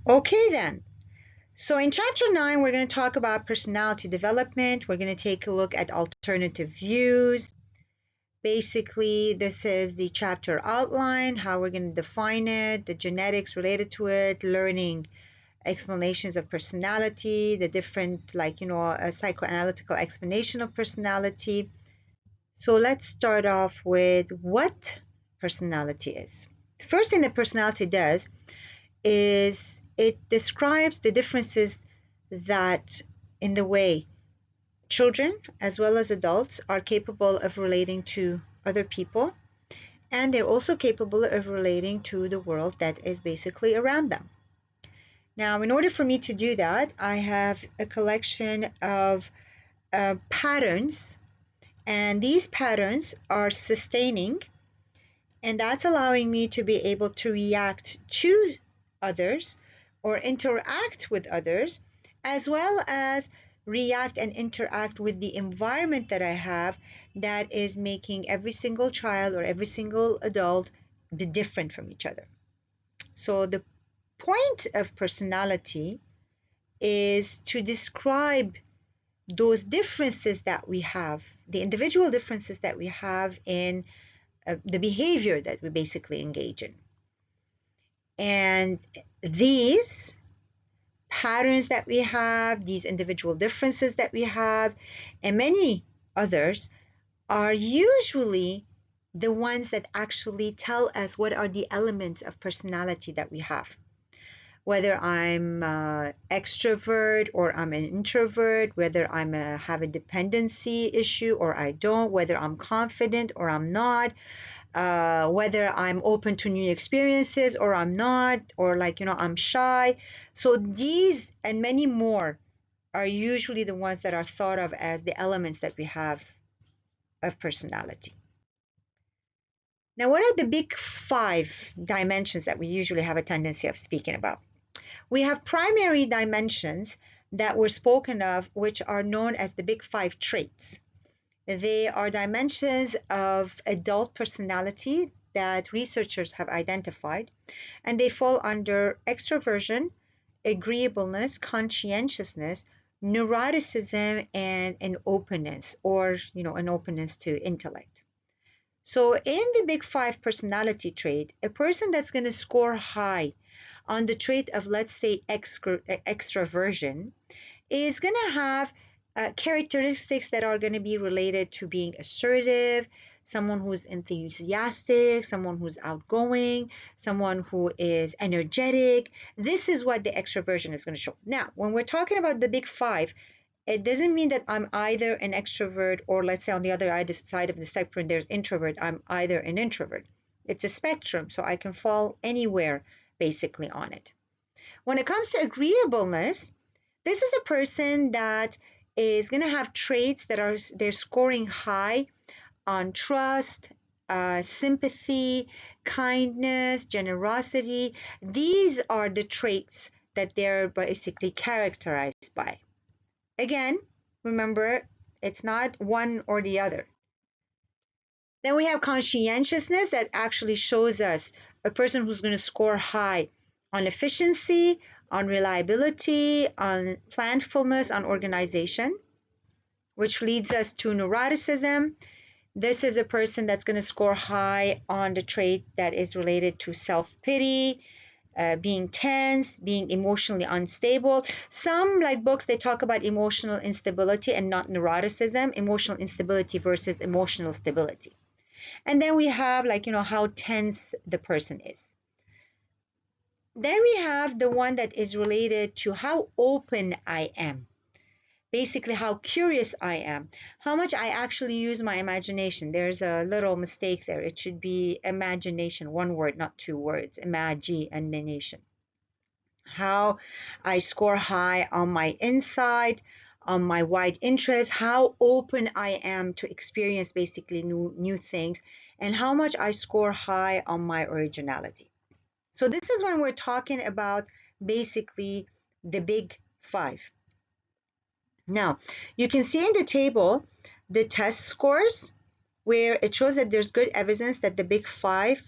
Okay then. So in chapter 9, we're going to talk about personality development. We're going to take a look at alternative views. Basically, this is the chapter outline, how we're going to define it, the genetics related to it, learning explanations of personality, the different, a psychoanalytical explanation of personality. So let's start off with what personality is. First thing that personality does is it describes the differences that in the way children as well as adults are capable of relating to other people, and they're also capable of relating to the world that is basically around them. Now, in order for me to do that, I have a collection of patterns, and these patterns are sustaining, and that's allowing me to be able to react to others or interact with others, as well as react and interact with the environment that I have that is making every single child or every single adult be different from each other. So the point of personality is to describe those differences that we have, the individual differences that we have in the behavior that we basically engage in. And these patterns that we have, these individual differences that we have, and many others are usually the ones that actually tell us what are the elements of personality that we have. Whether I'm extrovert or I'm an introvert, whether I'm have a dependency issue or I don't, whether I'm confident or I'm not, whether I'm open to new experiences or I'm not, or I'm shy. So these and many more are usually the ones that are thought of as the elements that we have of personality. Now, what are the big 5 dimensions that we usually have a tendency of speaking about? We have primary dimensions that were spoken of, which are known as the big 5 traits. They are dimensions of adult personality that researchers have identified, and they fall under extroversion, agreeableness, conscientiousness, neuroticism, and an openness, or an openness to intellect. So in the big 5 personality trait, a person that's going to score high on the trait of, let's say, extroversion is going to have characteristics that are going to be related to being assertive, someone who's enthusiastic, someone who's outgoing, someone who is energetic. This is what the extroversion is going to show. Now, when we're talking about the big 5, it doesn't mean that I'm either an extrovert or, let's say, on the other side of the spectrum, there's introvert. I'm either an introvert. It's a spectrum, so I can fall anywhere basically on it. When it comes to agreeableness, this is a person that is going to have traits that they're scoring high on trust, sympathy, kindness, generosity. These are the traits that they're basically characterized by. Again, remember, it's not one or the other. Then we have conscientiousness that actually shows us a person who's going to score high on efficiency, on reliability, on planfulness, on organization, which leads us to neuroticism. This is a person that's going to score high on the trait that is related to self-pity, being tense, being emotionally unstable. Some books, they talk about emotional instability and not neuroticism, emotional instability versus emotional stability. And then we have how tense the person is. Then we have the one that is related to how open I am. Basically, how curious I am, how much I actually use my imagination. There's a little mistake there. It should be imagination, one word, not 2 words, imagination. How I score high on my insight, on my wide interest, how open I am to experience basically new things, and how much I score high on my originality. So this is when we're talking about basically the big 5. Now, you can see in the table the test scores where it shows that there's good evidence that the big 5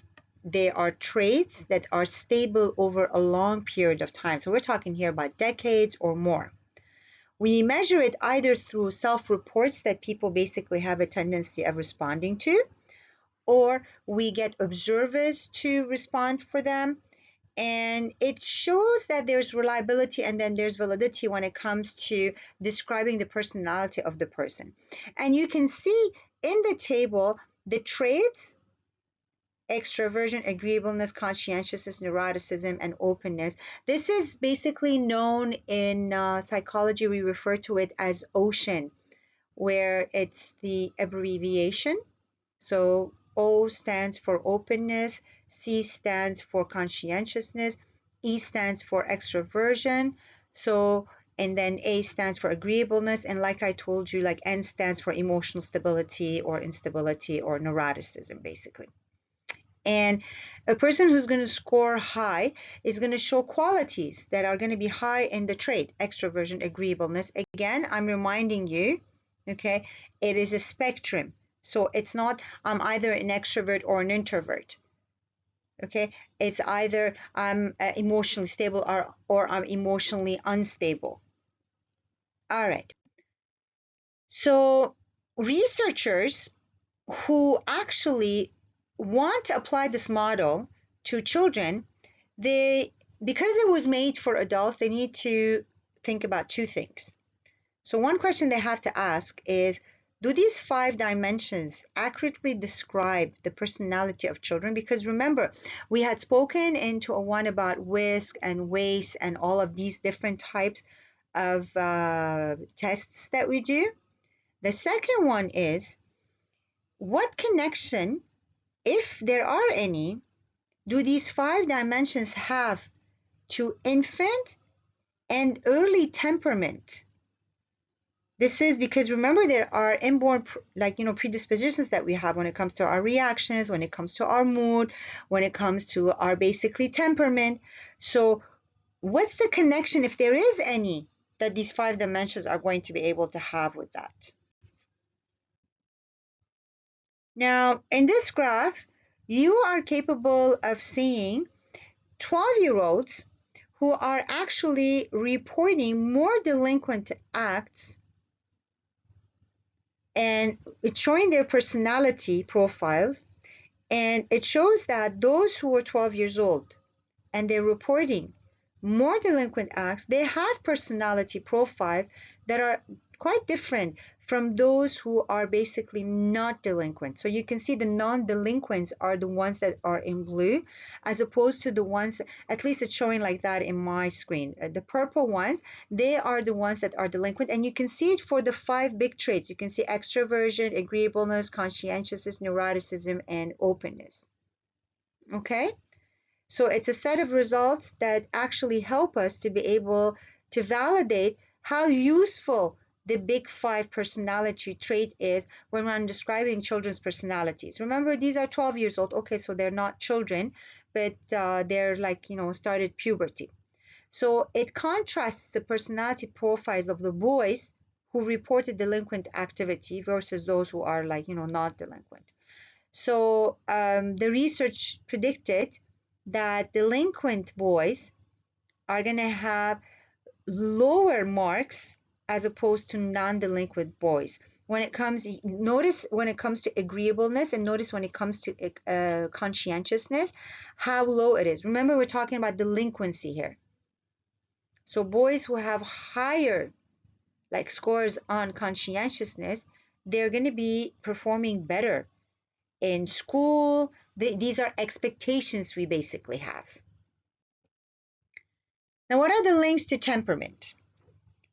they are traits that are stable over a long period of time. So we're talking here about decades or more. We measure it either through self-reports that people basically have a tendency of responding to, or we get observers to respond for them. And it shows that there's reliability and then there's validity when it comes to describing the personality of the person. And you can see in the table the traits: extroversion, agreeableness, conscientiousness, neuroticism, and openness. This is basically known in psychology. We refer to it as OCEAN, where it's the abbreviation. So O stands for openness, C stands for conscientiousness, E stands for extroversion. So, and then A stands for agreeableness, and like I told you, like N stands for emotional stability or instability or neuroticism, basically. And a person who's going to score high is going to show qualities that are going to be high in the trait: extroversion, agreeableness. Again, I'm reminding you, okay, it is a spectrum. So it's not I'm either an extrovert or an introvert. Okay, it's either I'm emotionally stable or I'm emotionally unstable. All right. So researchers who actually want to apply this model to children, because it was made for adults, they need to think about two things. So one question they have to ask is, do these 5 dimensions accurately describe the personality of children? Because remember, we had spoken into a one about WISC and WACE and all of these different types of tests that we do. The second one is, what connection, if there are any, do these 5 dimensions have to infant and early temperament? This is because remember, there are inborn predispositions that we have when it comes to our reactions, when it comes to our mood, when it comes to our basically temperament. So what's the connection, if there is any, that these 5 dimensions are going to be able to have with that? Now, in this graph, you are capable of seeing 12-year-olds who are actually reporting more delinquent acts, and it's showing their personality profiles, and it shows that those who are 12 years old and they're reporting more delinquent acts, they have personality profiles that are quite different from those who are basically not delinquent. So you can see the non-delinquents are the ones that are in blue, as opposed to the ones, at least it's showing like that in my screen. The purple ones, they are the ones that are delinquent, and you can see it for the 5 big traits. You can see extroversion, agreeableness, conscientiousness, neuroticism, and openness. Okay? So it's a set of results that actually help us to be able to validate how useful the big 5 personality trait is when we're describing children's personalities. Remember, these are 12 years old. Okay, so they're not children, but they're like, started puberty. So it contrasts the personality profiles of the boys who reported delinquent activity versus those who are like, not delinquent. So the research predicted that delinquent boys are going to have lower marks as opposed to non-delinquent boys. Notice when it comes to agreeableness, and notice when it comes to conscientiousness, how low it is. Remember, we're talking about delinquency here. So boys who have higher scores on conscientiousness, they're going to be performing better in school. These are expectations we basically have. Now, what are the links to temperament?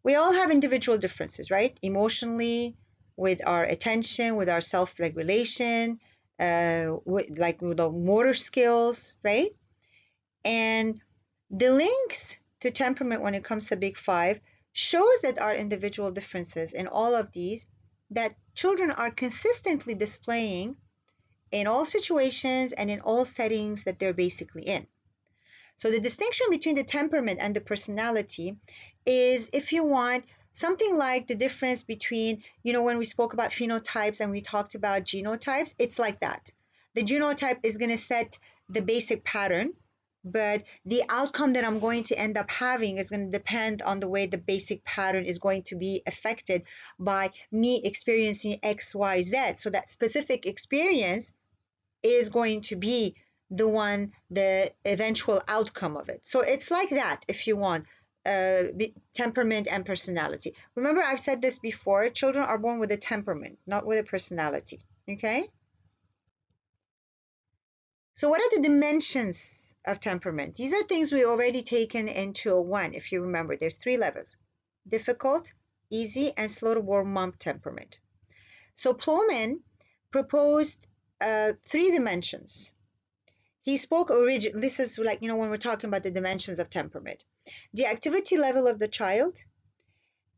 We all have individual differences, right? Emotionally, with our attention, with our self-regulation, with the motor skills, right? And the links to temperament when it comes to Big 5 shows that our individual differences in all of these, that children are consistently displaying in all situations and in all settings that they're basically in. So the distinction between the temperament and the personality is, if you want, something like the difference between, when we spoke about phenotypes and we talked about genotypes, it's like that. The genotype is going to set the basic pattern, but the outcome that I'm going to end up having is going to depend on the way the basic pattern is going to be affected by me experiencing X, Y, Z. So that specific experience is going to be the eventual outcome of it. So it's like that, if you want, temperament and personality. Remember, I've said this before, children are born with a temperament, not with a personality, okay? So what are the dimensions of temperament? These are things we already taken in 201, if you remember. There's 3 levels: difficult, easy, and slow to warm up temperament. So Plowman proposed 3 dimensions. He spoke this is like, when we're talking about the dimensions of temperament. The activity level of the child,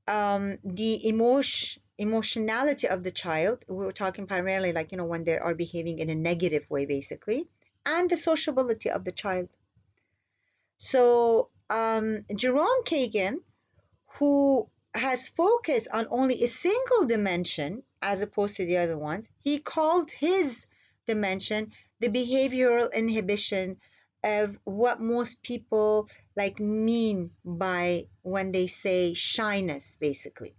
the emotionality of the child. We were talking primarily like, when they are behaving in a negative way, basically, and the sociability of the child. So Jerome Kagan, who has focused on only a single dimension as opposed to the other ones, he called his dimension the behavioral inhibition of what most people mean by when they say shyness, basically.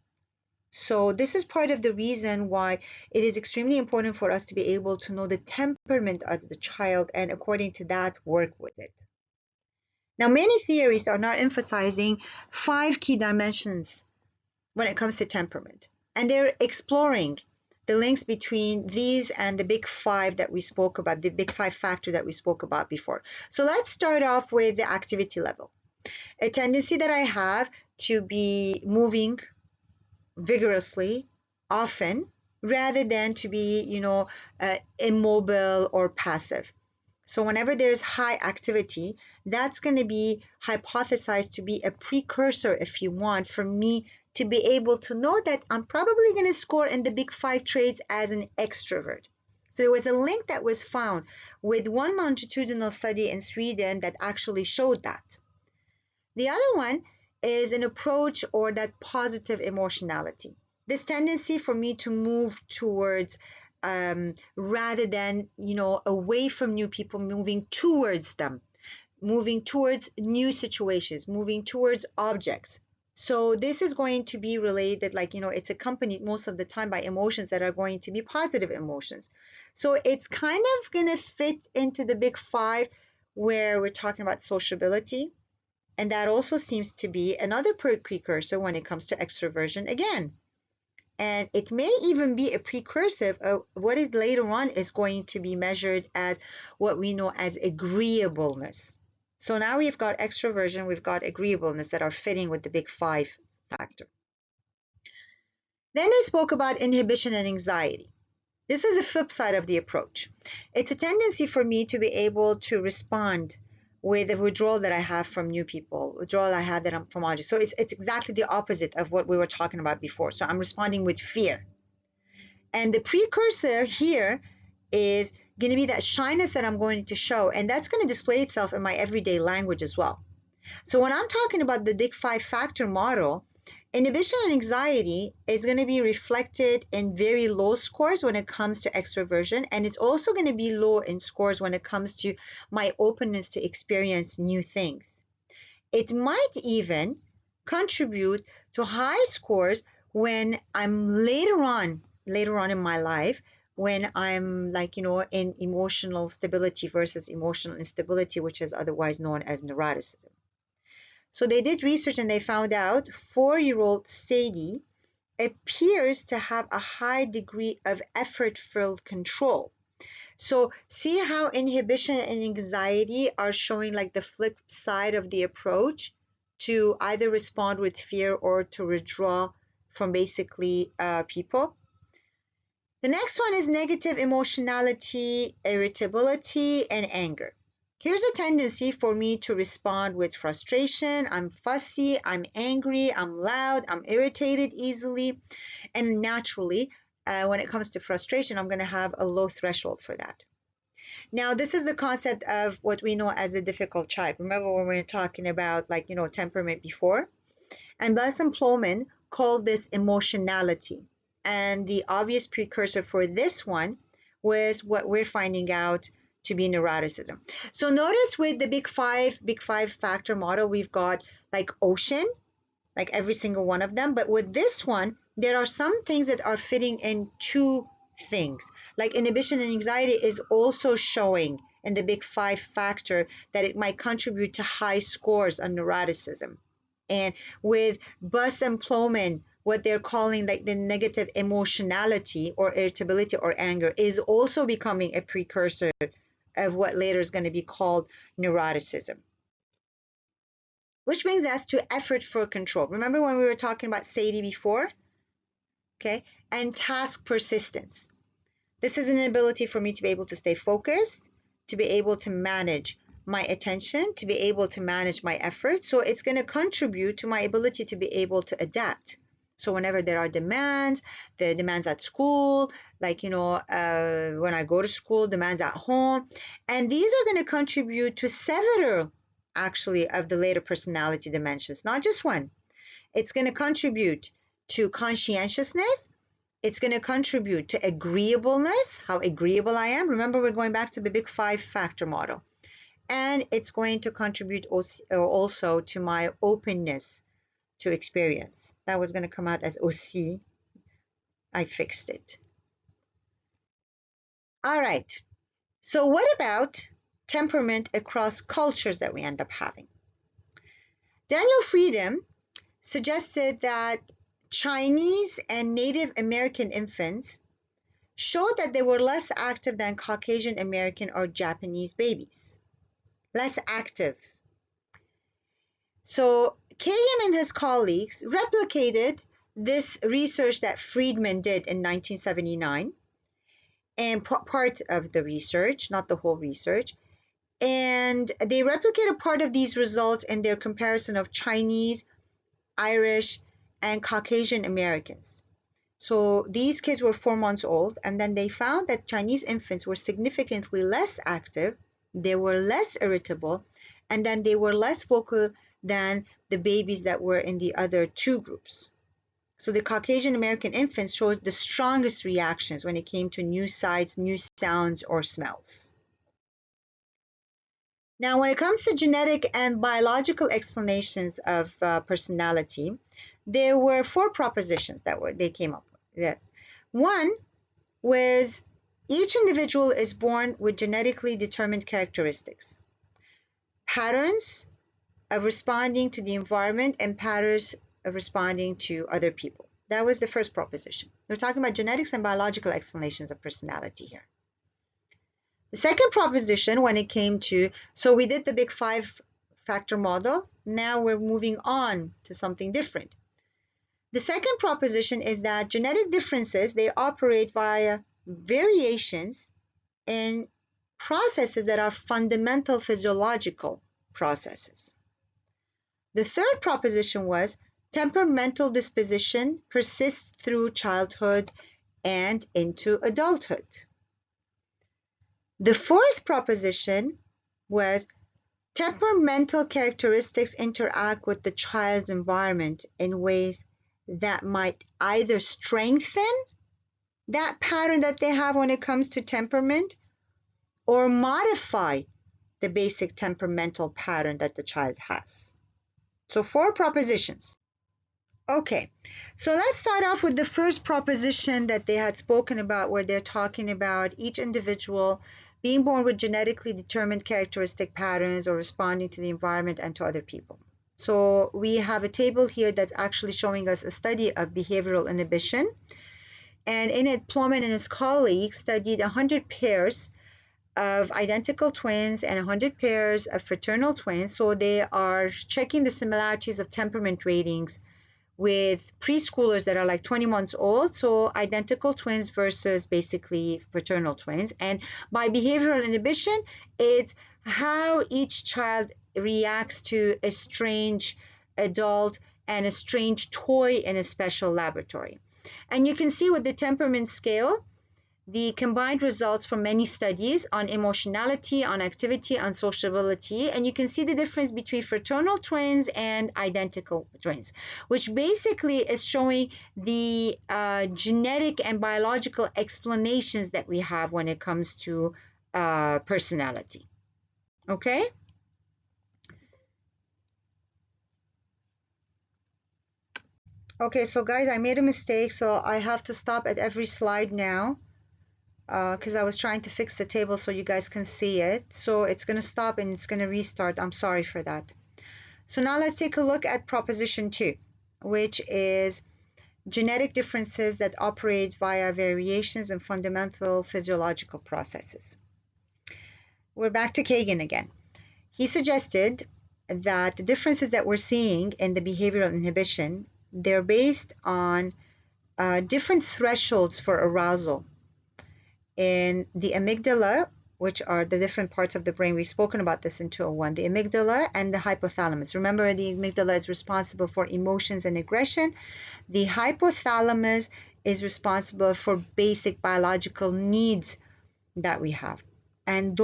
So this is part of the reason why it is extremely important for us to be able to know the temperament of the child and according to that work with it. Now, many theories are now emphasizing 5 key dimensions when it comes to temperament, and they're exploring the links between these and the big 5 that we spoke about, the big 5 factor that we spoke about before. So let's start off with the activity level. A tendency that I have to be moving vigorously, often, rather than to be, immobile or passive. So whenever there's high activity, that's going to be hypothesized to be a precursor, if you want, for me to be able to know that I'm probably going to score in the big 5 traits as an extrovert. So there was a link that was found with one longitudinal study in Sweden that actually showed that. The other one is an approach or that positive emotionality. This tendency for me to move towards rather than, away from new people, moving towards them, moving towards new situations, moving towards objects. So this is going to be related, it's accompanied most of the time by emotions that are going to be positive emotions. So it's kind of going to fit into the big 5 where we're talking about sociability. And that also seems to be another precursor when it comes to extroversion again. And it may even be a precursor of what is later on is going to be measured as what we know as agreeableness. So now we've got extroversion, we've got agreeableness that are fitting with the big 5 factor. Then they spoke about inhibition and anxiety. This is the flip side of the approach. It's a tendency for me to be able to respond with the withdrawal that I have from new people, withdrawal I had that I'm from objects. So it's exactly the opposite of what we were talking about before. So I'm responding with fear. And the precursor here is going to be that shyness that I'm going to show, and that's going to display itself in my everyday language as well. So when I'm talking about the big 5 factor model, inhibition and anxiety is going to be reflected in very low scores when it comes to extroversion, and it's also going to be low in scores when it comes to my openness to experience new things. It might even contribute to high scores when I'm later on in my life, when I'm in emotional stability versus emotional instability, which is otherwise known as neuroticism. So they did research and they found out 4-year-old Sadie appears to have a high degree of effort-filled control. So see how inhibition and anxiety are showing the flip side of the approach to either respond with fear or to withdraw from basically people. The next one is negative emotionality, irritability, and anger. Here's a tendency for me to respond with frustration. I'm fussy, I'm angry, I'm loud, I'm irritated easily. And naturally, when it comes to frustration, I'm going to have a low threshold for that. Now, this is the concept of what we know as a difficult child. Remember when we were talking about temperament before? And Blessing Plowman called this emotionality. And the obvious precursor for this one was what we're finding out to be neuroticism. So notice with the big five factor model, we've got like ocean, like every single one of them. But with this one, there are some things that are fitting in two things. Like inhibition and anxiety is also showing in the big five factor that it might contribute to high scores on neuroticism. And with Buss and Plomin, what they're calling like the negative emotionality or irritability or anger is also becoming a precursor of what later is going to be called neuroticism. Which brings us to effort for control. Remember when we were talking about SATI before? Okay, and task persistence. This is an ability for me to be able to stay focused, to be able to manage my attention, to be able to manage my effort. So it's going to contribute to my ability to be able to adapt. So whenever there are demands, the demands at school, like, when I go to school, demands at home, and these are going to contribute to several, actually, of the later personality dimensions, not just one. It's going to contribute to conscientiousness. It's going to contribute to agreeableness, how agreeable I am. Remember, we're going back to the big five factor model. And it's going to contribute also to my openness to experience. That was going to come out as aussi. I fixed it. All right. So what about temperament across cultures that we end up having? Daniel Freedom suggested that Chinese and Native American infants showed that they were less active than Caucasian American or Japanese babies. Less active. So Kagan and his colleagues replicated this research that Friedman did in 1979, and part of the research, not the whole research, and they replicated part of these results in their comparison of Chinese, Irish, and Caucasian Americans. So these kids were 4 months old, and then they found that Chinese infants were significantly less active, they were less irritable, and then they were less vocal than the babies that were in the other two groups. So the Caucasian American infants showed the strongest reactions when it came to new sights, new sounds, or smells. Now, when it comes to genetic and biological explanations of personality, there were 4 propositions that they came up with. One was each individual is born with genetically determined characteristics, patterns of responding to the environment, and patterns of responding to other people. That was the first proposition. We're talking about genetics and biological explanations of personality here. The second proposition, when it came to, so we did the big five factor model, now we're moving on to something different. The second proposition is that genetic differences, they operate via variations in processes that are fundamental physiological processes. The third proposition was temperamental disposition persists through childhood and into adulthood. The fourth proposition was temperamental characteristics interact with the child's environment in ways that might either strengthen that pattern that they have when it comes to temperament or modify the basic temperamental pattern that the child has. So 4 propositions. Okay, so let's start off with the first proposition that they had spoken about, where they're talking about each individual being born with genetically determined characteristic patterns or responding to the environment and to other people. So we have a table here that's actually showing us a study of behavioral inhibition. And in it, Plomin and his colleagues studied 100 pairs of identical twins and 100 pairs of fraternal twins. So they are checking the similarities of temperament ratings with preschoolers that are like 20 months old, so identical twins versus basically fraternal twins. And by behavioral inhibition, it's how each child reacts to a strange adult and a strange toy in a special laboratory. And you can see with the temperament scale, the combined results from many studies on emotionality, on activity, on sociability, and you can see the difference between fraternal twins and identical twins, which basically is showing the genetic and biological explanations that we have when it comes to personality. Okay? Okay, so guys, I made a mistake, so I have to stop at every slide now because I was trying to fix the table so you guys can see it. So it's going to stop and it's going to restart. I'm sorry for that. So now let's take a look at proposition 2, which is genetic differences that operate via variations in fundamental physiological processes. We're back to Kagan again. He suggested that the differences that we're seeing in the behavioral inhibition, they're based on different thresholds for arousal in the amygdala, which are the different parts of the brain. We've spoken about this in 201, the amygdala and the hypothalamus. Remember, the amygdala is responsible for emotions and aggression. The hypothalamus is responsible for basic biological needs that we have. And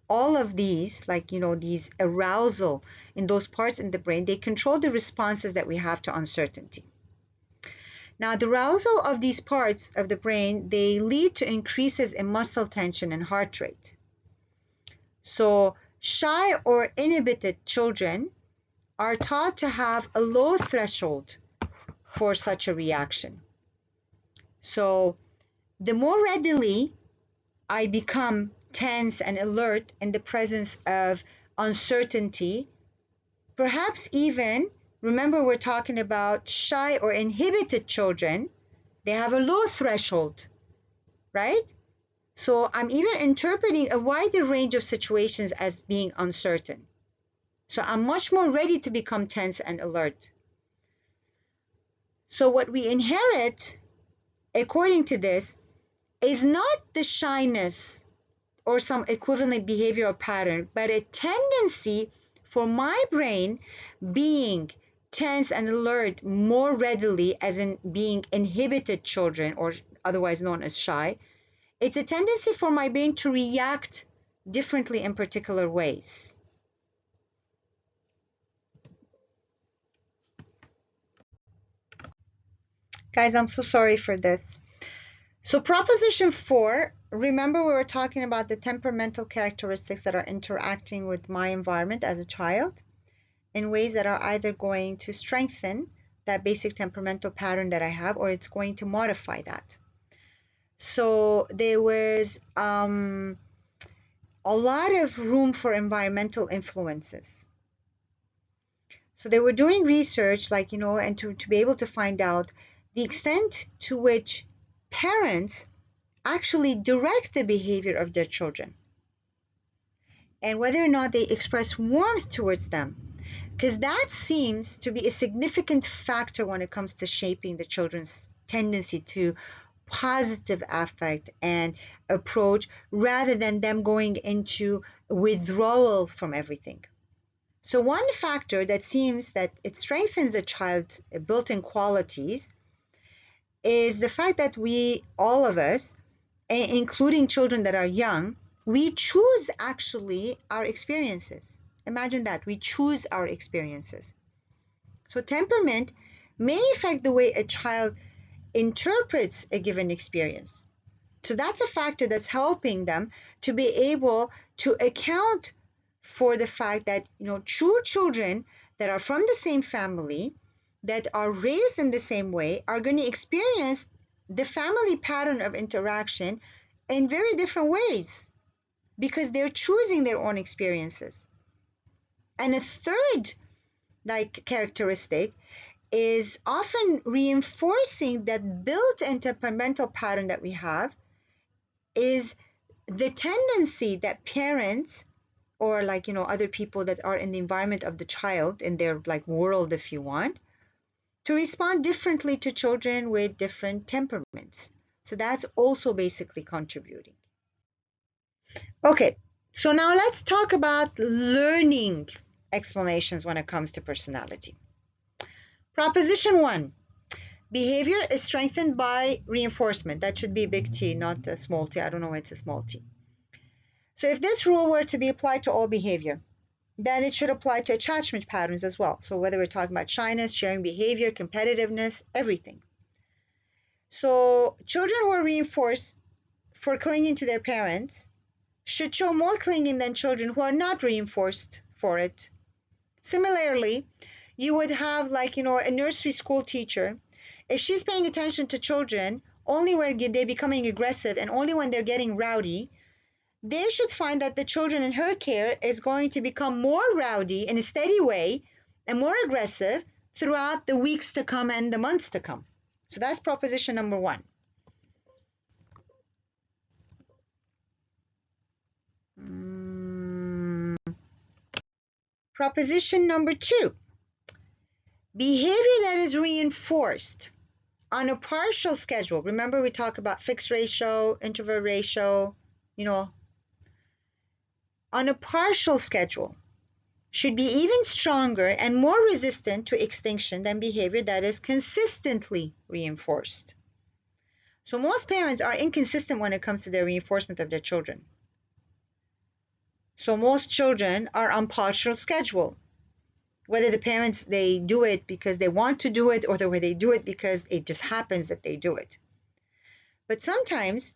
all of these, like, these arousal in those parts in the brain, they control the responses that we have to uncertainty. Now, the arousal of these parts of the brain, they lead to increases in muscle tension and heart rate. So shy or inhibited children are taught to have a low threshold for such a reaction. So the more readily I become tense and alert in the presence of uncertainty, perhaps even, remember we're talking about shy or inhibited children, they have a low threshold, right? So I'm even interpreting a wider range of situations as being uncertain. So I'm much more ready to become tense and alert. So what we inherit, according to this, is not the shyness or some equivalent behavioral pattern, but a tendency for my brain being tense and alert more readily, as in being inhibited children, or otherwise known as shy. It's a tendency for my brain to react differently in particular ways. Guys, I'm so sorry for this. So proposition 4, remember we were talking about the temperamental characteristics that are interacting with my environment as a child in ways that are either going to strengthen that basic temperamental pattern that I have, or it's going to modify that. So there was a lot of room for environmental influences. So they were doing research, and to be able to find out the extent to which parents actually direct the behavior of their children and whether or not they express warmth towards them, because that seems to be a significant factor when it comes to shaping the children's tendency to positive affect and approach rather than them going into withdrawal from everything. So one factor that seems that it strengthens a child's built-in qualities is the fact that we, all of us, including children that are young, we choose actually our experiences. Imagine that, we choose our experiences. So temperament may affect the way a child interprets a given experience. So that's a factor that's helping them to be able to account for the fact that, true children that are from the same family, that are raised in the same way, are going to experience the family pattern of interaction in very different ways because they're choosing their own experiences. And a third characteristic is often reinforcing that built-in temperamental pattern that we have is the tendency that parents or other people that are in the environment of the child, in their world if you want, to respond differently to children with different temperaments. So that's also basically contributing. Okay, so now let's talk about learning explanations when it comes to personality. Proposition 1, behavior is strengthened by reinforcement. That should be a big T, not a small t. I don't know why it's a small t. So if this rule were to be applied to all behavior, then it should apply to attachment patterns as well. So whether we're talking about shyness, sharing behavior, competitiveness, everything. So children who are reinforced for clinging to their parents should show more clinging than children who are not reinforced for it. Similarly, you would have like, a nursery school teacher. If she's paying attention to children only when they're becoming aggressive and only when they're getting rowdy, they should find that the children in her care is going to become more rowdy in a steady way and more aggressive throughout the weeks to come and the months to come. So that's proposition number one. Proposition number two, behavior that is reinforced on a partial schedule. Remember, we talk about fixed ratio, introvert ratio, on a partial schedule should be even stronger and more resistant to extinction than behavior that is consistently reinforced. So most parents are inconsistent when it comes to their reinforcement of their children. So most children are on partial schedule. Whether the parents, they do it because they want to do it or whether they do it because it just happens that they do it. But sometimes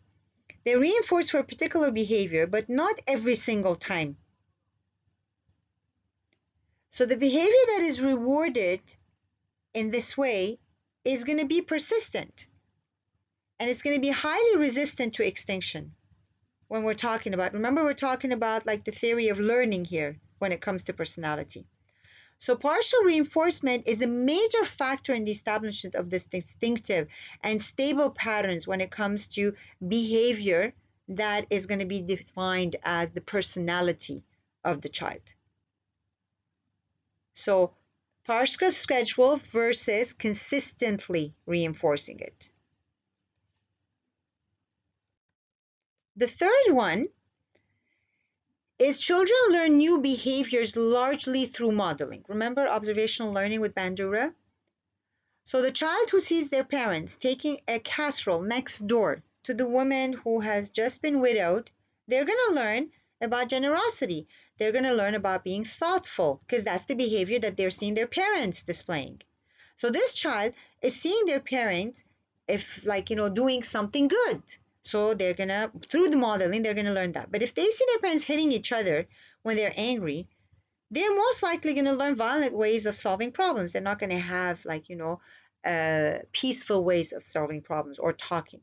they reinforce for a particular behavior, but not every single time. So the behavior that is rewarded in this way is going to be persistent, and it's going to be highly resistant to extinction when we're talking about, remember, we're talking about like the theory of learning here when it comes to personality. So partial reinforcement is a major factor in the establishment of this distinctive and stable patterns when it comes to behavior that is going to be defined as the personality of the child. So partial schedule versus consistently reinforcing it. The third one is children learn new behaviors largely through modeling. Remember observational learning with Bandura? So the child who sees their parents taking a casserole next door to the woman who has just been widowed, they're going to learn about generosity. They're going to learn about being thoughtful because that's the behavior that they're seeing their parents displaying. So this child is seeing their parents doing something good. So they're going to, through the modeling, they're going to learn that. But if they see their parents hitting each other when they're angry, they're most likely going to learn violent ways of solving problems. They're not going to have peaceful ways of solving problems or talking.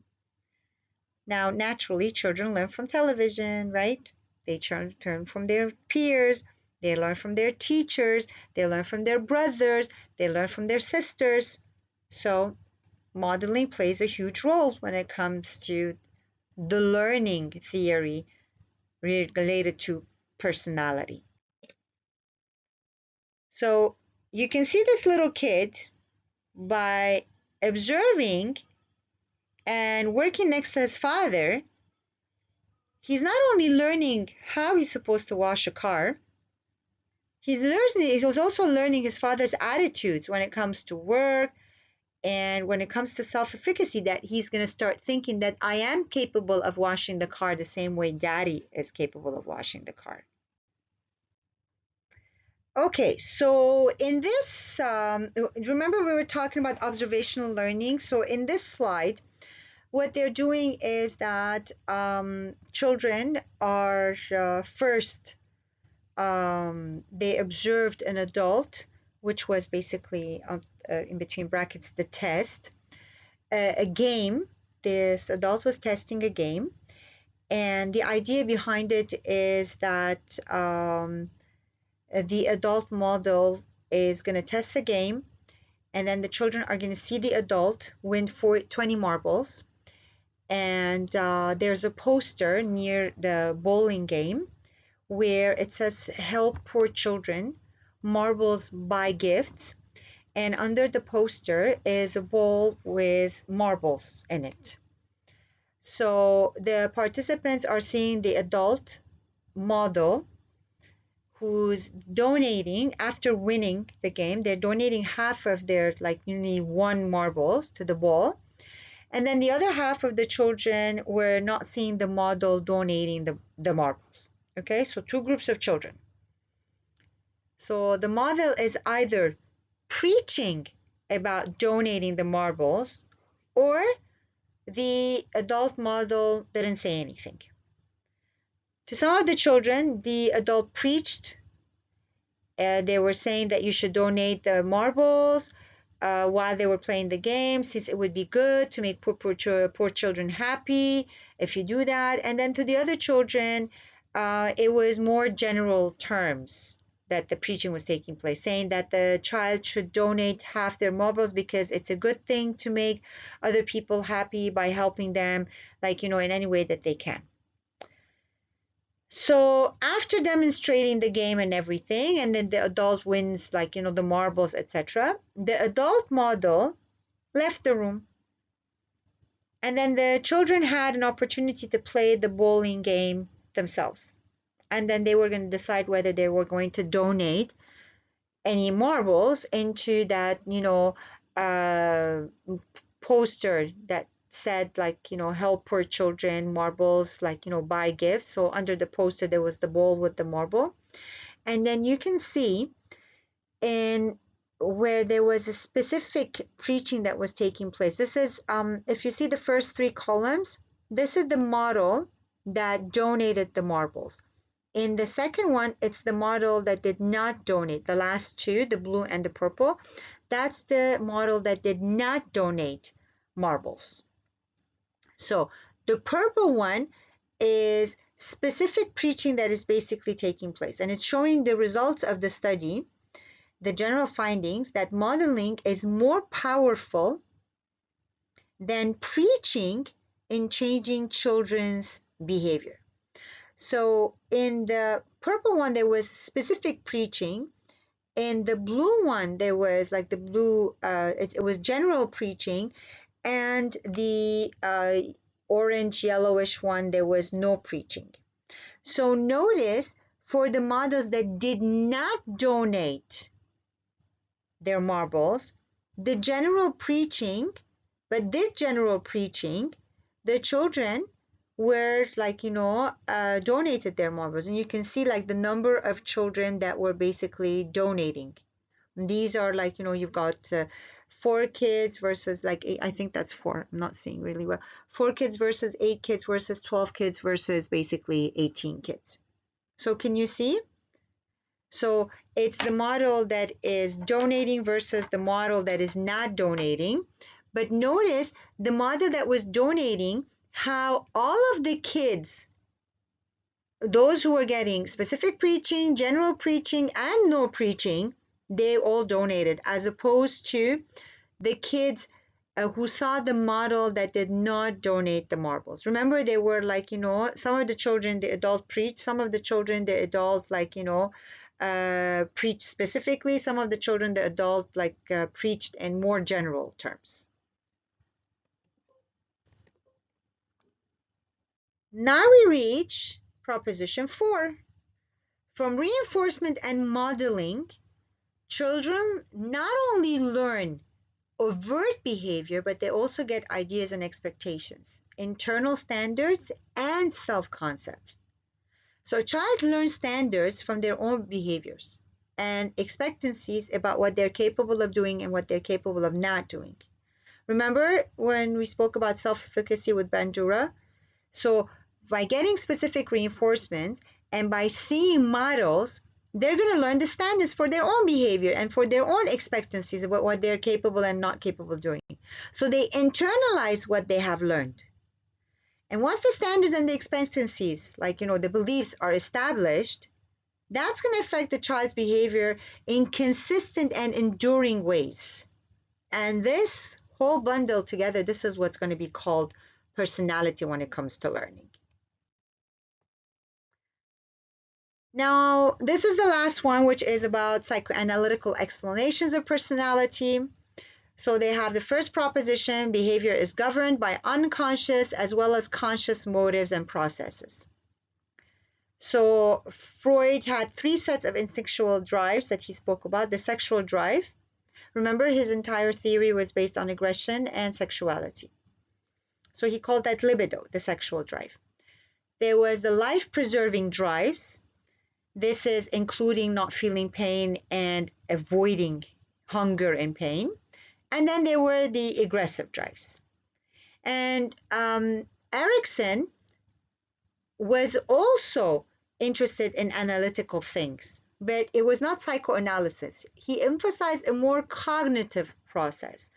Now, naturally, children learn from television, right? They learn from their peers. They learn from their teachers. They learn from their brothers. They learn from their sisters. So modeling plays a huge role when it comes to the learning theory related to personality. So you can see this little kid by observing and working next to his father. He's not only learning how he's supposed to wash a car, he was also learning his father's attitudes when it comes to work and when it comes to self-efficacy, that he's going to start thinking that I am capable of washing the car the same way daddy is capable of washing the car. Okay, so in this, remember we were talking about observational learning. So in this slide, what they're doing is that children are first, they observed an adult, which was basically in between brackets, the test, a game. This adult was testing a game. And the idea behind it is that the adult model is going to test the game, and then the children are going to see the adult win 20 marbles. And there's a poster near the bowling game where it says help poor children, marbles buy gifts, and under the poster is a bowl with marbles in it. So the participants are seeing the adult model who's donating after winning the game. They're donating half of their only one marbles to the ball. And then the other half of the children were not seeing the model donating the marbles. Okay, so two groups of children. So the model is either preaching about donating the marbles, or the adult model didn't say anything. To some of the children, the adult preached. They were saying that you should donate the marbles while they were playing the game, since it would be good to make poor children happy if you do that. And then to the other children, it was more general terms that the preaching was taking place, saying that the child should donate half their marbles because it's a good thing to make other people happy by helping them, like, in any way that they can. So after demonstrating the game and everything, and then the adult wins, like, the marbles, etc., the adult model left the room. And then the children had an opportunity to play the bowling game themselves. And then they were going to decide whether they were going to donate any marbles into that, poster that said, like, help poor children, marbles, like, buy gifts. So under the poster, there was the bowl with the marble. And then you can see in where there was a specific preaching that was taking place. This is, if you see the first 3 columns, this is the model that donated the marbles. In the second one, it's the model that did not donate. The last 2, the blue and the purple, that's the model that did not donate marbles. So the purple one is specific preaching that is basically taking place, and it's showing the results of the study, the general findings, that modeling is more powerful than preaching in changing children's behavior. So in the purple one, there was specific preaching. In the blue one, there was like the blue, it was general preaching. And the orange yellowish one, there was no preaching. So notice for the models that did not donate their marbles, the general preaching, but did general preaching, the children were like, donated their marbles. And you can see like the number of children that were basically donating. And these are like, you've got 4 kids versus like 8, I think that's 4, I'm not seeing really well. 4 kids versus 8 kids versus 12 kids versus basically 18 kids. So can you see? So it's the model that is donating versus the model that is not donating. But notice the model that was donating, how all of the kids, those who were getting specific preaching, general preaching, and no preaching, they all donated, as opposed to the kids who saw the model that did not donate the marbles. Remember, they were like, some of the children, the adult preached, some of the children, the adult, like, preached specifically, some of the children, the adult, like, preached in more general terms. Now we reach proposition 4. From reinforcement and modeling, children not only learn overt behavior, but they also get ideas and expectations, internal standards, and self-concepts. So a child learns standards from their own behaviors and expectancies about what they're capable of doing and what they're capable of not doing. Remember when we spoke about self-efficacy with Bandura? So by getting specific reinforcements and by seeing models, they're going to learn the standards for their own behavior and for their own expectancies about what they're capable and not capable of doing. So they internalize what they have learned. And once the standards and the expectancies, like, the beliefs are established, that's going to affect the child's behavior in consistent and enduring ways. And this whole bundle together, this is what's going to be called personality when it comes to learning. Now, this is the last one, which is about psychoanalytical explanations of personality. So they have the first proposition: behavior is governed by unconscious as well as conscious motives and processes. So Freud had 3 sets of instinctual drives that he spoke about. The sexual drive. Remember, his entire theory was based on aggression and sexuality. So he called that libido, the sexual drive. There was the life-preserving drives. This is including not feeling pain and avoiding hunger and pain. And then there were the aggressive drives. And Erikson was also interested in analytical things, but it was not psychoanalysis. He emphasized a more cognitive process,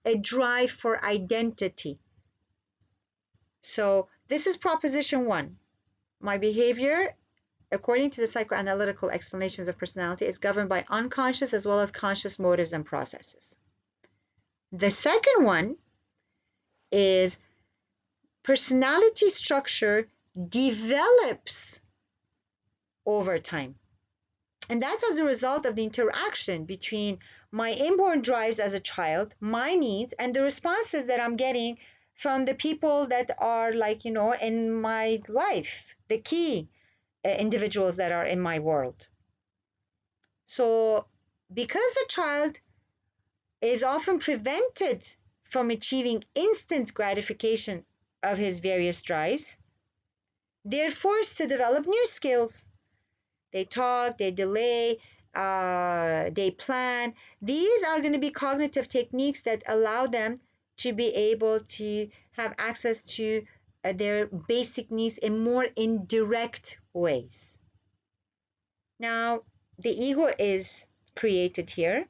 a drive for identity. So this is proposition one. My behavior, according to the psychoanalytical explanations of personality, is governed by unconscious as well as conscious motives and processes. The second one is personality structure develops over time. And that's as a result of the interaction between my inborn drives as a child, my needs, and the responses that I'm getting from the people that are like, in my life, the key individuals that are in my world. So because the child is often prevented from achieving instant gratification of his various drives, they're forced to develop new skills. They talk, they delay, they plan. These are going to be cognitive techniques that allow them to be able to have access to their basic needs in more indirect ways. Now, the ego is created here,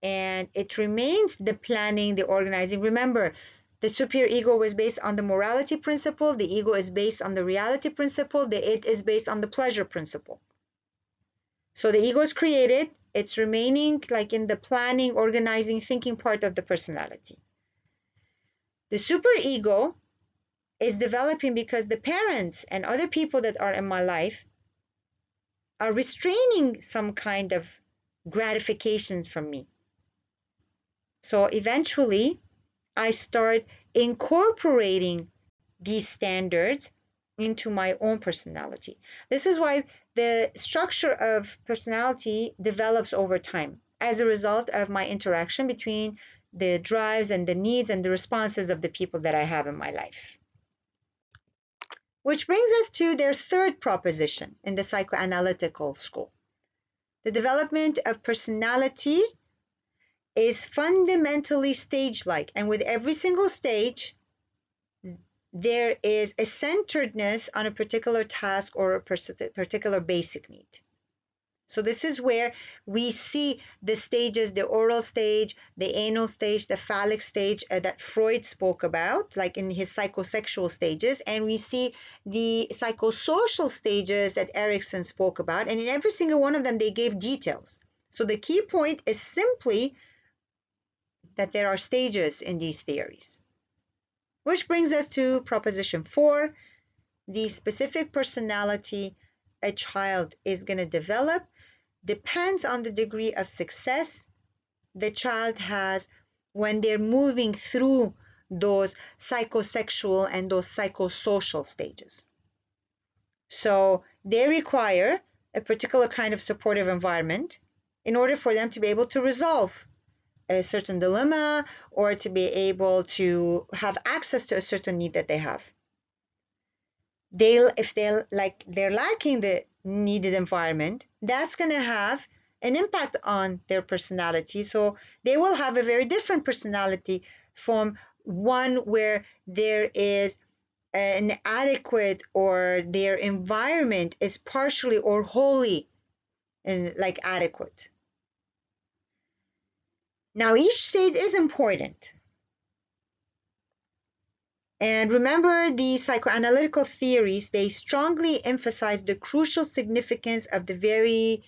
and it remains the planning, the organizing. Remember, the superior ego was based on the morality principle. The ego is based on the reality principle. The it is based on the pleasure principle. So the ego is created. It's remaining like in the planning, organizing, thinking part of the personality. The superego is developing because the parents and other people that are in my life are restraining some kind of gratifications from me. So eventually, I start incorporating these standards into my own personality. This is why the structure of personality develops over time as a result of my interaction between the drives and the needs and the responses of the people that I have in my life. Which brings us to their third proposition in the psychoanalytical school. The development of personality is fundamentally stage-like, and with every single stage, there is a centeredness on a particular task or a particular basic need. So this is where we see the stages, the oral stage, the anal stage, the phallic stage that Freud spoke about, like in his psychosexual stages, and we see the psychosocial stages that Erikson spoke about, and in every single one of them, they gave details. So the key point is simply that there are stages in these theories. Which brings us to proposition 4, the specific personality a child is going to develop depends on the degree of success the child has when they're moving through those psychosexual and those psychosocial stages. So they require a particular kind of supportive environment in order for them to be able to resolve a certain dilemma or to be able to have access to a certain need that they have. If they're lacking the needed environment, that's going to have an impact on their personality. So they will have a very different personality from one where there is an adequate or their environment is partially or wholly adequate. Now, each stage is important. And remember, the psychoanalytical theories, they strongly emphasize the crucial significance of the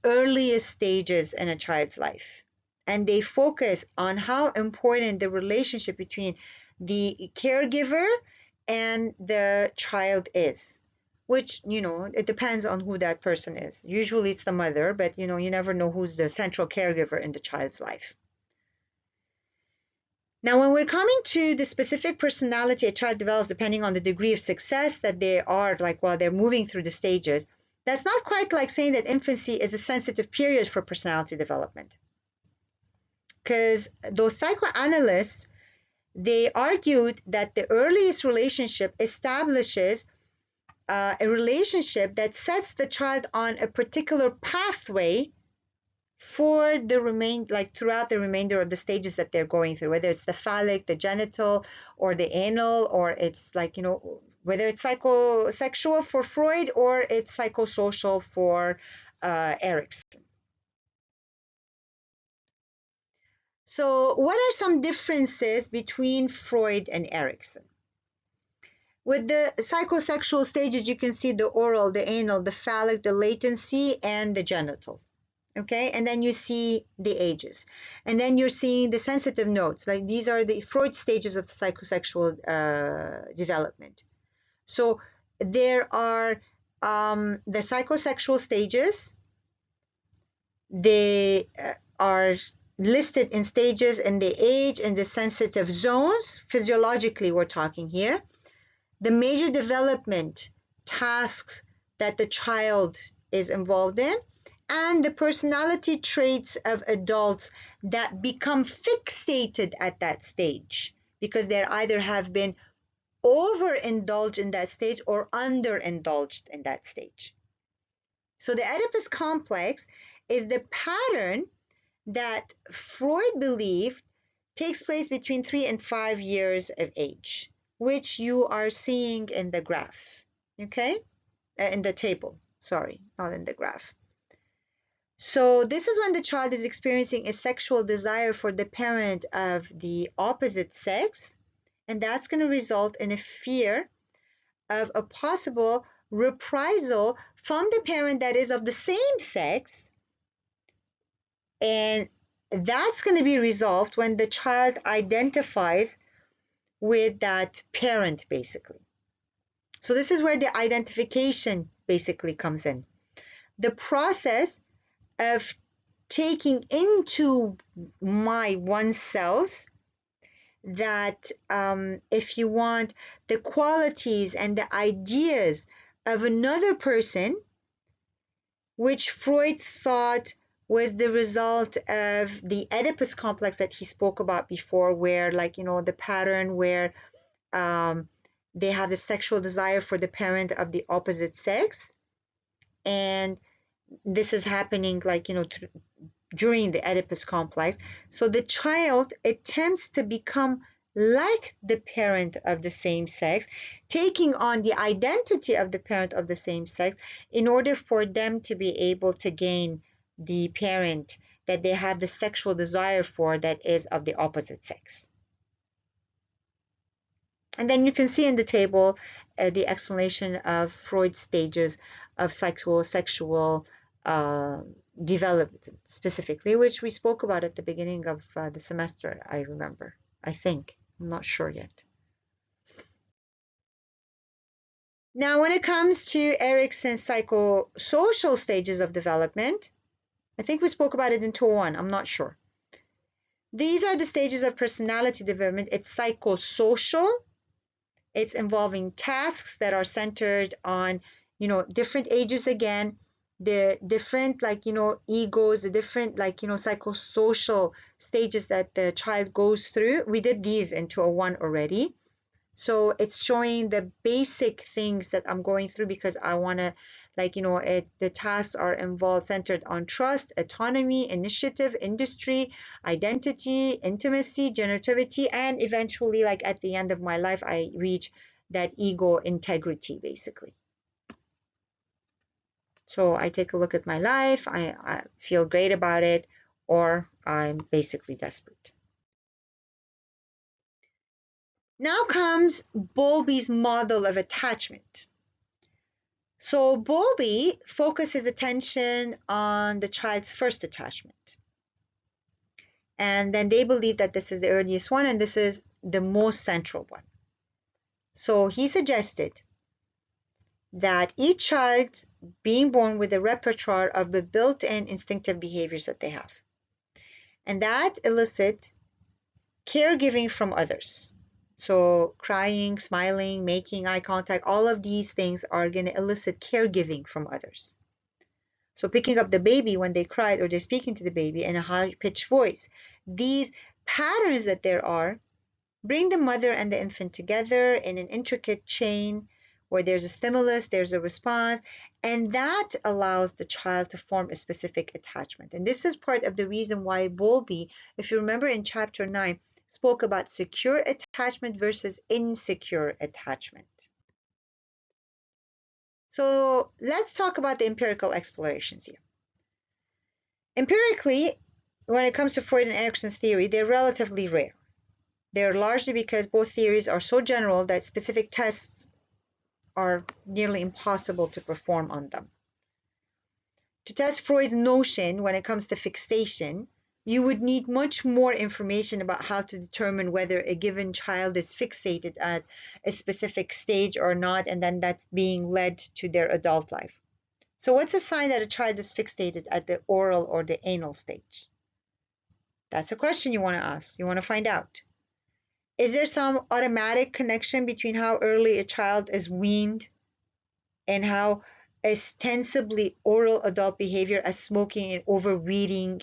earliest stages in a child's life. And they focus on how important the relationship between the caregiver and the child is, which, it depends on who that person is. Usually it's the mother, but, you never know who's the central caregiver in the child's life. Now, when we're coming to the specific personality a child develops depending on the degree of success that they are while they're moving through the stages, that's not quite like saying that infancy is a sensitive period for personality development. Because those psychoanalysts, they argued that the earliest relationship establishes a relationship that sets the child on a particular pathway for the throughout the remainder of the stages that they're going through, whether it's the phallic, the genital, or the anal, or it's like, whether it's psychosexual for Freud or it's psychosocial for Erikson. So what are some differences between Freud and Erikson? With the psychosexual stages, you can see the oral, the anal, the phallic, the latency, and the genital. Okay, and then you see the ages. And then you're seeing the sensitive nodes. Like these are the Freud stages of the psychosexual development. So there are the psychosexual stages. They are listed in stages and the age and the sensitive zones. Physiologically, we're talking here. The major development tasks that the child is involved in, and the personality traits of adults that become fixated at that stage because they either have been overindulged in that stage or underindulged in that stage. So the Oedipus complex is the pattern that Freud believed takes place between 3 and 5 years of age, which you are seeing in the graph, okay? In the table, sorry, not in the graph. So this is when the child is experiencing a sexual desire for the parent of the opposite sex, and that's going to result in a fear of a possible reprisal from the parent that is of the same sex, and that's going to be resolved when the child identifies with that parent, basically. So this is where the identification basically comes in. The process of taking into my oneself that, if you want, the qualities and the ideas of another person, which Freud thought was the result of the Oedipus complex that he spoke about before, where, like, the pattern where they have the sexual desire for the parent of the opposite sex, and this is happening, like, during the Oedipus complex. So the child attempts to become like the parent of the same sex, taking on the identity of the parent of the same sex in order for them to be able to gain the parent that they have the sexual desire for that is of the opposite sex. And then you can see in the table the explanation of Freud's stages of psychosexual development specifically, which we spoke about at the beginning of the semester, I remember. I think. I'm not sure yet. Now, when it comes to Erikson's psychosocial stages of development, I think we spoke about it in 201. I'm not sure. These are the stages of personality development. It's psychosocial. It's involving tasks that are centered on, different ages again, the different, egos, the different, psychosocial stages that the child goes through. We did these in 201 already. So it's showing the basic things that I'm going through because I want to, the tasks are involved, centered on trust, autonomy, initiative, industry, identity, intimacy, generativity, and eventually, at the end of my life, I reach that ego integrity, basically. So I take a look at my life, I feel great about it, or I'm basically desperate. Now comes Bowlby's model of attachment. So Bowlby focuses attention on the child's first attachment. And then they believe that this is the earliest one and this is the most central one. So he suggested that each child being born with a repertoire of the built-in instinctive behaviors that they have. And that elicits caregiving from others. So crying, smiling, making eye contact, all of these things are going to elicit caregiving from others. So picking up the baby when they cried or they're speaking to the baby in a high-pitched voice. These patterns that there are bring the mother and the infant together in an intricate chain where there's a stimulus, there's a response, And that allows the child to form a specific attachment. And this is part of the reason why Bowlby, if you remember in chapter 9, spoke about secure attachment versus insecure attachment. So let's talk about the empirical explorations here. Empirically, when it comes to Freud and Erikson's theory, they're relatively rare. They're largely because both theories are so general that specific tests are nearly impossible to perform on them. To test Freud's notion when it comes to fixation, you would need much more information about how to determine whether a given child is fixated at a specific stage or not, and then that's being led to their adult life. So what's a sign that a child is fixated at the oral or the anal stage? That's a question you want to ask. You want to find out. Is there some automatic connection between how early a child is weaned and how ostensibly oral adult behavior as smoking and overeating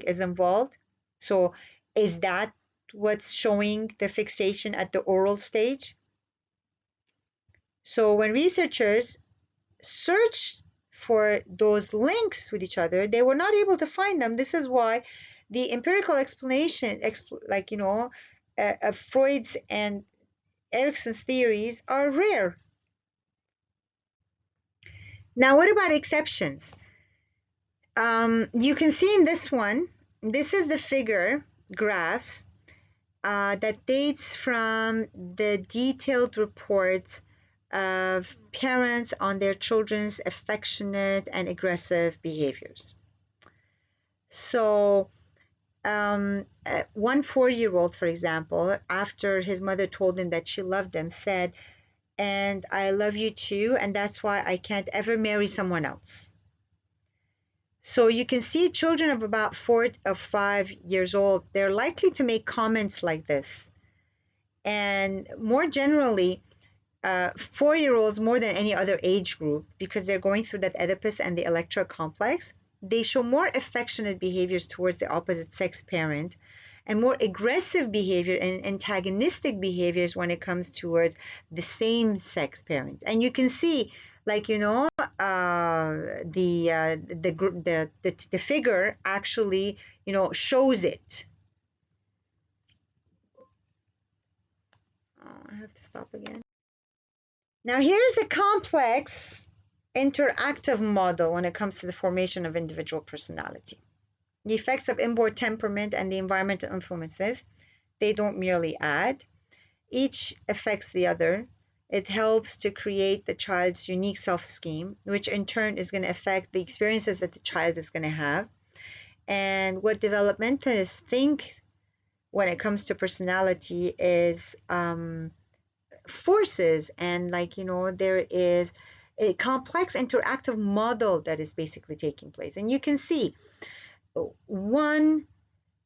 is involved? So is that what's showing the fixation at the oral stage? So when researchers search for those links with each other, they were not able to find them. This is why the empirical explanation, of Freud's and Erikson's theories are rare. Now, what about exceptions? You can see in this one, this is the figure graphs that dates from the detailed reports of parents on their children's affectionate and aggressive behaviors. So one 4-year-old, for example, after his mother told him that she loved him, said, "And I love you too, and that's why I can't ever marry someone else." So you can see children of about 4 or 5 years old, they're likely to make comments like this. And more generally, 4-year-olds more than any other age group, because they're going through that Oedipus and the Electra complex, they show more affectionate behaviors towards the opposite sex parent and more aggressive behavior and antagonistic behaviors when it comes towards the same sex parent. And you can see, like, the figure actually, shows it. Oh, I have to stop again. Now here's a complex interactive model when it comes to the formation of individual personality. The effects of inborn temperament and the environmental influences, they don't merely add. Each affects the other. It helps to create the child's unique self-scheme, which in turn is going to affect the experiences that the child is going to have. And what developmentalists think when it comes to personality is forces, and there is a complex interactive model that is basically taking place. And you can see one,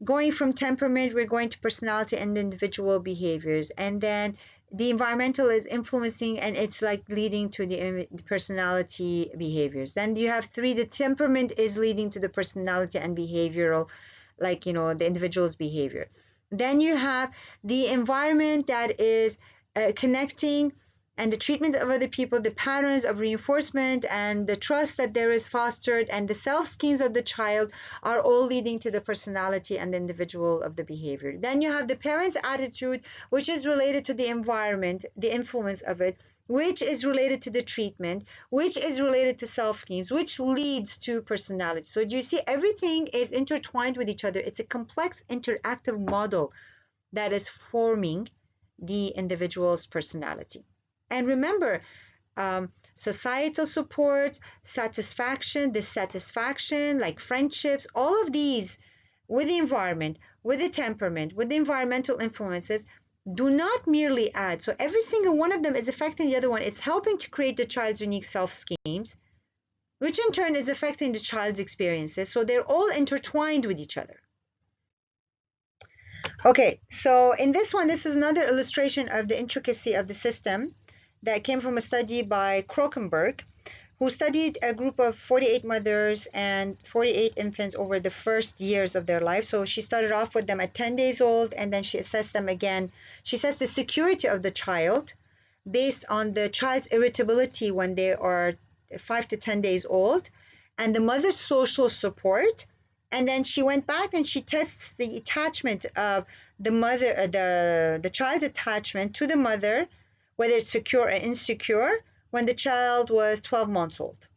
going from temperament, we're going to personality and individual behaviors, and then the environmental is influencing and it's like leading to the personality behaviors. Then you have 3, the temperament is leading to the personality and behavioral, the individual's behavior. Then you have the environment that is connecting and the treatment of other people, the patterns of reinforcement and the trust that there is fostered and the self-schemes of the child are all leading to the personality and the individual of the behavior. Then you have the parent's attitude, which is related to the environment, the influence of it, which is related to the treatment, which is related to self-schemes, which leads to personality. So do you see, everything is intertwined with each other. It's a complex interactive model that is forming the individual's personality. And remember, societal supports, satisfaction, dissatisfaction, like friendships, all of these with the environment, with the temperament, with the environmental influences, do not merely add. So every single one of them is affecting the other one. It's helping to create the child's unique self-schemes, which in turn is affecting the child's experiences. So they're all intertwined with each other. Okay, so in this one, this is another illustration of the intricacy of the system that came from a study by Krokenberg, who studied a group of 48 mothers and 48 infants over the first years of their life. So she started off with them at 10 days old, and then she assessed them again. She assessed the security of the child based on the child's irritability when they are 5 to 10 days old, and the mother's social support. And then she went back and she tests the attachment of the mother, the child's attachment to the mother, whether it's secure or insecure, when the child was 12 months old.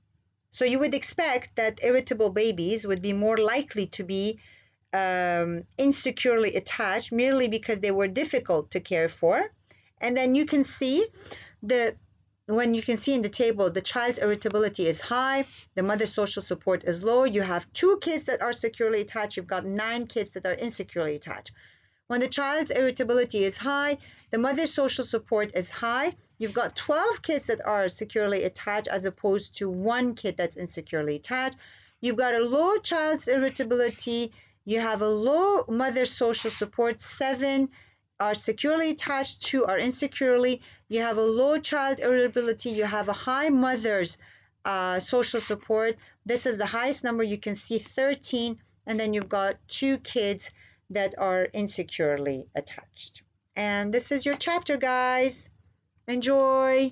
So you would expect that irritable babies would be more likely to be insecurely attached merely because they were difficult to care for. And then you can see when you can see in the table, the child's irritability is high, the mother's social support is low. You have 2 kids that are securely attached, you've got 9 kids that are insecurely attached. When the child's irritability is high, the mother's social support is high, you've got 12 kids that are securely attached as opposed to 1 kid that's insecurely attached. You've got a low child's irritability, you have a low mother's social support, 7 are securely attached, 2 are insecurely. You have a low child irritability, you have a high mother's social support. This is the highest number you can see, 13, and then you've got 2 kids that are insecurely attached. And this is your chapter, guys. Enjoy.